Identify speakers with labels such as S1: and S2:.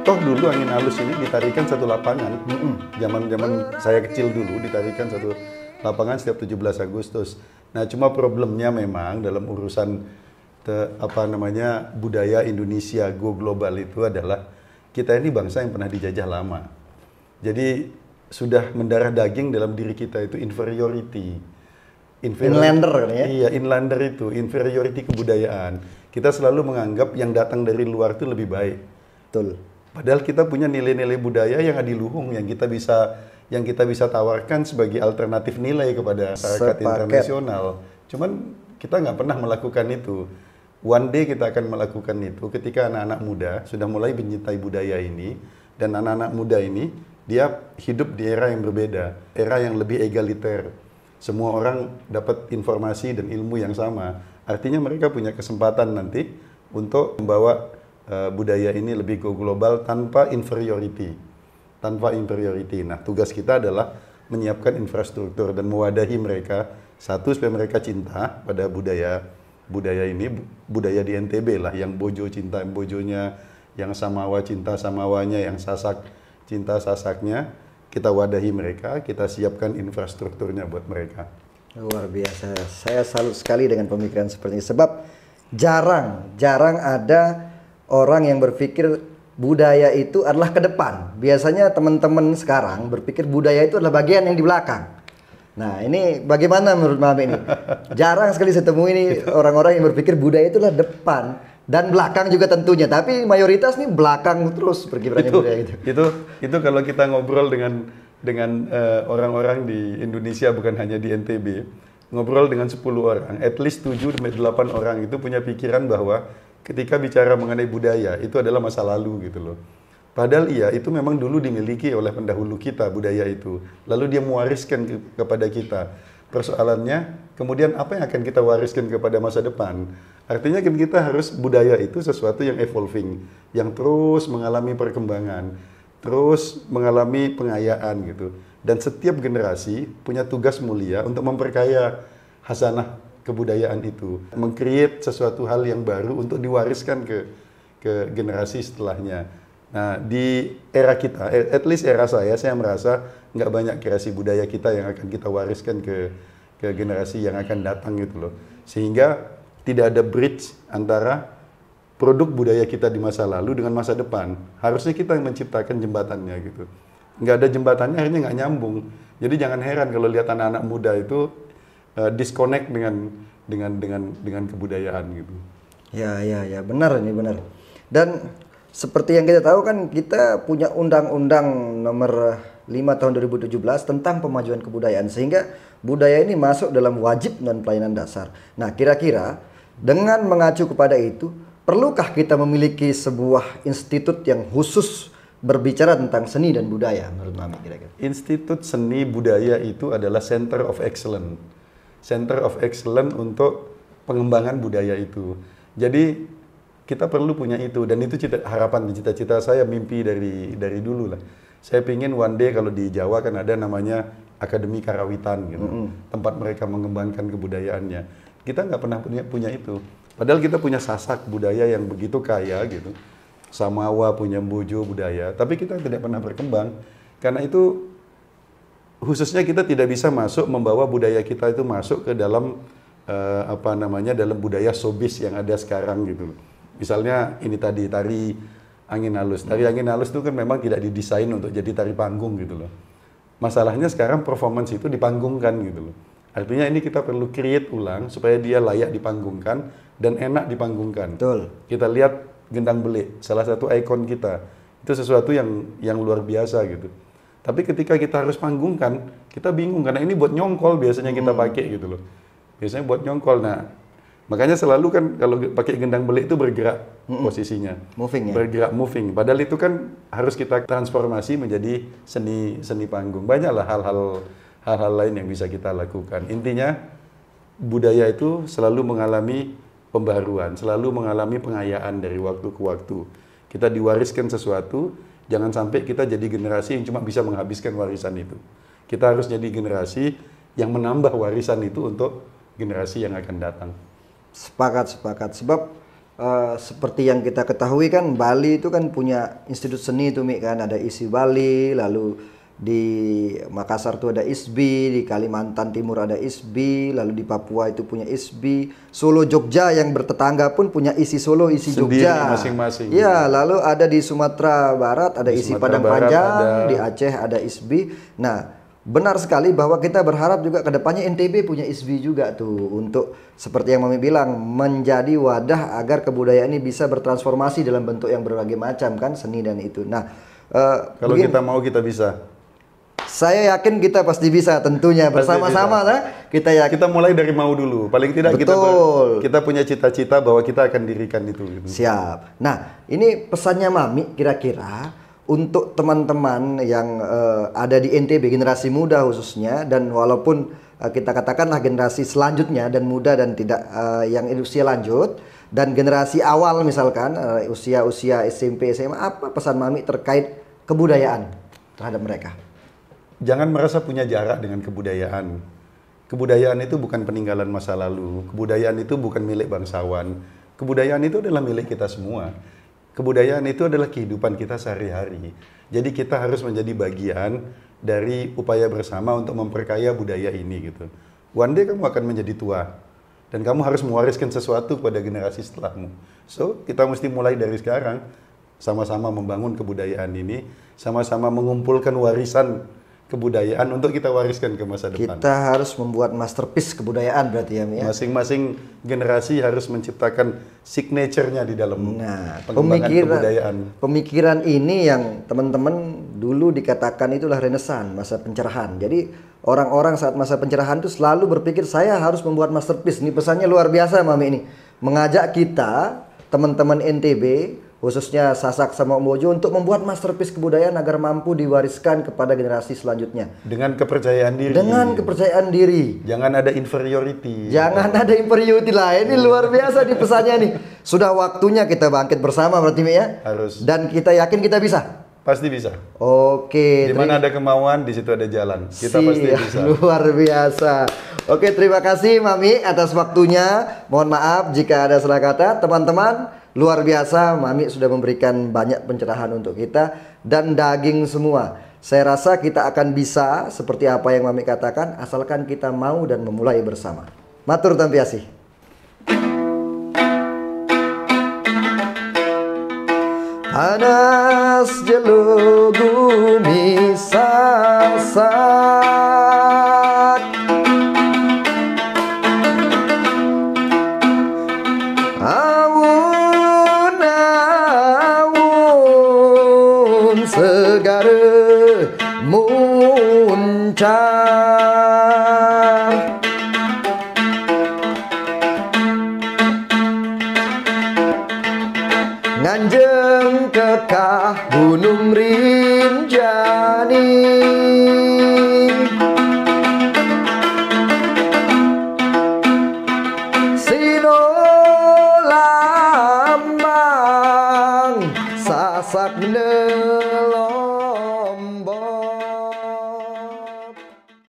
S1: Toh dulu Angin Halus ini ditarikan satu lapangan. Zaman-zaman saya kecil dulu ditarikan satu lapangan setiap 17 Agustus. Nah, cuma problemnya memang dalam urusan budaya Indonesia go global itu adalah kita ini bangsa yang pernah dijajah lama. Jadi sudah mendarah daging dalam diri kita itu inferiority.
S2: Inlander kan ya?
S1: Iya, inlander itu, inferiority kebudayaan. Kita selalu menganggap yang datang dari luar itu lebih baik.
S2: Betul.
S1: Padahal kita punya nilai-nilai budaya yang adiluhung yang kita bisa tawarkan sebagai alternatif nilai kepada masyarakat internasional. Cuman kita nggak pernah melakukan itu. One day kita akan melakukan itu ketika anak-anak muda sudah mulai mencintai budaya ini, dan anak-anak muda ini dia hidup di era yang berbeda, era yang lebih egaliter. Semua orang dapat informasi dan ilmu yang sama. Artinya mereka punya kesempatan nanti untuk membawa budaya ini lebih go global tanpa inferiority. Nah, tugas kita adalah menyiapkan infrastruktur dan mewadahi mereka. Satu, supaya mereka cinta pada budaya ini, budaya di NTB lah, yang Bojo cinta Bojonya, yang Samawa cinta Samawanya, yang Sasak cinta Sasaknya. Kita wadahi mereka, kita siapkan infrastrukturnya buat mereka.
S2: Luar biasa. Saya salut sekali dengan pemikiran seperti ini. Sebab jarang ada orang yang berpikir budaya itu adalah ke depan. Biasanya teman-teman sekarang berpikir budaya itu adalah bagian yang di belakang. Nah, ini bagaimana menurut Mami ini? Jarang sekali saya temui ini orang-orang yang berpikir budaya itu adalah depan dan belakang juga tentunya. Tapi mayoritas nih belakang terus berkiprahnya budaya itu.
S1: Itu kalau kita ngobrol dengan orang-orang di Indonesia, bukan hanya di NTB, ngobrol dengan 10 orang, at least 7-8 orang itu punya pikiran bahwa ketika bicara mengenai budaya, itu adalah masa lalu gitu loh. Padahal iya, itu memang dulu dimiliki oleh pendahulu kita, budaya itu. Lalu dia mewariskan kepada kita. Persoalannya, kemudian apa yang akan kita wariskan kepada masa depan? Artinya kan kita harus, budaya itu sesuatu yang evolving, yang terus mengalami perkembangan, terus mengalami pengayaan gitu. Dan setiap generasi punya tugas mulia untuk memperkaya hasanah kebudayaan itu, meng-create sesuatu hal yang baru untuk diwariskan ke generasi setelahnya. Nah, di era kita, at least era saya merasa nggak banyak kreasi budaya kita yang akan kita wariskan ke generasi yang akan datang gitu loh. Sehingga tidak ada bridge antara produk budaya kita di masa lalu dengan masa depan. Harusnya kita yang menciptakan jembatannya gitu. Nggak ada jembatannya, akhirnya nggak nyambung. Jadi jangan heran kalau lihat anak-anak muda itu disconnect dengan kebudayaan gitu.
S2: Ya, benar ini benar. Dan seperti yang kita tahu kan, kita punya Undang-Undang Nomor 5 Tahun 2017 tentang pemajuan kebudayaan, sehingga budaya ini masuk dalam wajib dan pelayanan dasar. Nah, kira-kira dengan mengacu kepada itu, perlukah kita memiliki sebuah institut yang khusus berbicara tentang seni dan budaya menurut Mami kira-kira?
S1: Institut Seni Budaya itu adalah Center of Excellence. Center of Excellence untuk pengembangan budaya itu. Jadi kita perlu punya itu, dan itu harapan dan cita-cita saya, mimpi dari dulu lah. Saya pingin one day kalau di Jawa kan ada namanya Akademi Karawitan gitu, tempat mereka mengembangkan kebudayaannya. Kita nggak pernah punya itu. Padahal kita punya Sasak budaya yang begitu kaya gitu. Samawa punya Bojo budaya, tapi kita tidak pernah berkembang. Karena itu khususnya kita tidak bisa membawa budaya kita itu masuk ke dalam dalam budaya showbiz yang ada sekarang gitu. Misalnya ini tadi tari Angin Halus. Tari Angin Halus itu kan memang tidak didesain untuk jadi tari panggung gitu loh. Masalahnya sekarang performance itu dipanggungkan gitu loh. Artinya ini kita perlu create ulang supaya dia layak dipanggungkan dan enak dipanggungkan.
S2: Betul.
S1: Kita lihat Gendang Belik, salah satu ikon kita. Itu sesuatu yang luar biasa gitu. Tapi ketika kita harus panggungkan, kita bingung karena ini buat nyongkol biasanya kita pakai gitu loh. Biasanya buat nyongkol. Nah, makanya selalu kan kalau pakai Gendang Belik itu bergerak posisinya.
S2: Moving ya?
S1: Bergerak moving. Padahal itu kan harus kita transformasi menjadi seni panggung. Banyaklah hal-hal lain yang bisa kita lakukan. Intinya budaya itu selalu mengalami pembaruan, selalu mengalami pengayaan dari waktu ke waktu. Kita diwariskan sesuatu, jangan sampai kita jadi generasi yang cuma bisa menghabiskan warisan itu. Kita harus jadi generasi yang menambah warisan itu untuk generasi yang akan datang.
S2: Sepakat. Sebab seperti yang kita ketahui kan Bali itu kan punya institut seni itu Mi kan, ada ISI Bali, lalu di Makassar tuh ada ISBI, di Kalimantan Timur ada ISBI, lalu di Papua itu punya ISBI, Solo Jogja yang bertetangga pun punya ISI Solo, ISI
S1: Sendiri
S2: Jogja.
S1: masing-masing.
S2: Ya, lalu ada di Sumatera Barat ada
S1: Di
S2: ISI
S1: Sumatera
S2: Padang
S1: Barat
S2: Panjang,
S1: ada.
S2: di Aceh ada ISBI. Nah, benar sekali bahwa kita berharap juga kedepannya NTB punya ISBI juga tuh untuk seperti yang Mami bilang menjadi wadah agar kebudayaan ini bisa bertransformasi dalam bentuk yang berbagai macam kan seni dan itu. Nah,
S1: Kalau
S2: begini,
S1: kita mau kita bisa.
S2: saya yakin kita pasti bisa tentunya
S1: Pasti
S2: bersama-sama lah kita yakin.
S1: Kita mulai dari mau dulu. Paling tidak
S2: Betul.
S1: kita punya cita-cita bahwa kita akan dirikan itu. Gitu.
S2: Siap. Nah, ini pesannya Mami kira-kira untuk teman-teman yang ada di NTB, generasi muda khususnya, dan walaupun kita katakanlah generasi selanjutnya dan muda dan tidak yang usia lanjut, dan generasi awal misalkan usia-usia SMP, SMA, apa pesan Mami terkait kebudayaan terhadap mereka?
S1: Jangan merasa punya jarak dengan kebudayaan. Kebudayaan itu bukan peninggalan masa lalu. Kebudayaan itu bukan milik bangsawan. Kebudayaan itu adalah milik kita semua. Kebudayaan itu adalah kehidupan kita sehari-hari. Jadi kita harus menjadi bagian dari upaya bersama untuk memperkaya budaya ini gitu. One day kamu akan menjadi tua dan kamu harus mewariskan sesuatu kepada generasi setelahmu. So, kita mesti mulai dari sekarang sama-sama membangun kebudayaan ini, sama-sama mengumpulkan warisan kebudayaan untuk kita wariskan ke masa depan.
S2: Kita harus membuat masterpiece kebudayaan berarti ya, Mi, ya?
S1: Masing-masing generasi harus menciptakan signature-nya di dalam pengembangan kebudayaan.
S2: Pemikiran ini yang teman-teman dulu dikatakan itulah renesan, masa pencerahan. Jadi orang-orang saat masa pencerahan itu selalu berpikir saya harus membuat masterpiece. Ini pesannya luar biasa Mami ini. Mengajak kita, teman-teman NTB, khususnya Sasak sama Om Bojo untuk membuat masterpiece kebudayaan agar mampu diwariskan kepada generasi selanjutnya.
S1: Dengan kepercayaan diri.
S2: Dengan kepercayaan diri.
S1: Jangan ada inferiority.
S2: Jangan ada inferiority lah. Ini luar biasa di pesannya nih. Sudah waktunya kita bangkit bersama berarti Mi ya?
S1: Harus.
S2: Dan kita yakin kita bisa.
S1: Pasti bisa.
S2: Oke.
S1: Di mana ada kemauan, di situ ada jalan. Kita pasti bisa.
S2: Luar biasa. Oke, terima kasih Mami atas waktunya. Mohon maaf jika ada salah kata. Teman-teman, luar biasa, Mami sudah memberikan banyak pencerahan untuk kita dan daging semua. Saya rasa kita akan bisa seperti apa yang Mami katakan asalkan kita mau dan memulai bersama. Matur tampiasih. Panas jelugumi sasak awun-awun segara muncar Nganjeng kekah Gunung Rinjani Sino lambang Sasak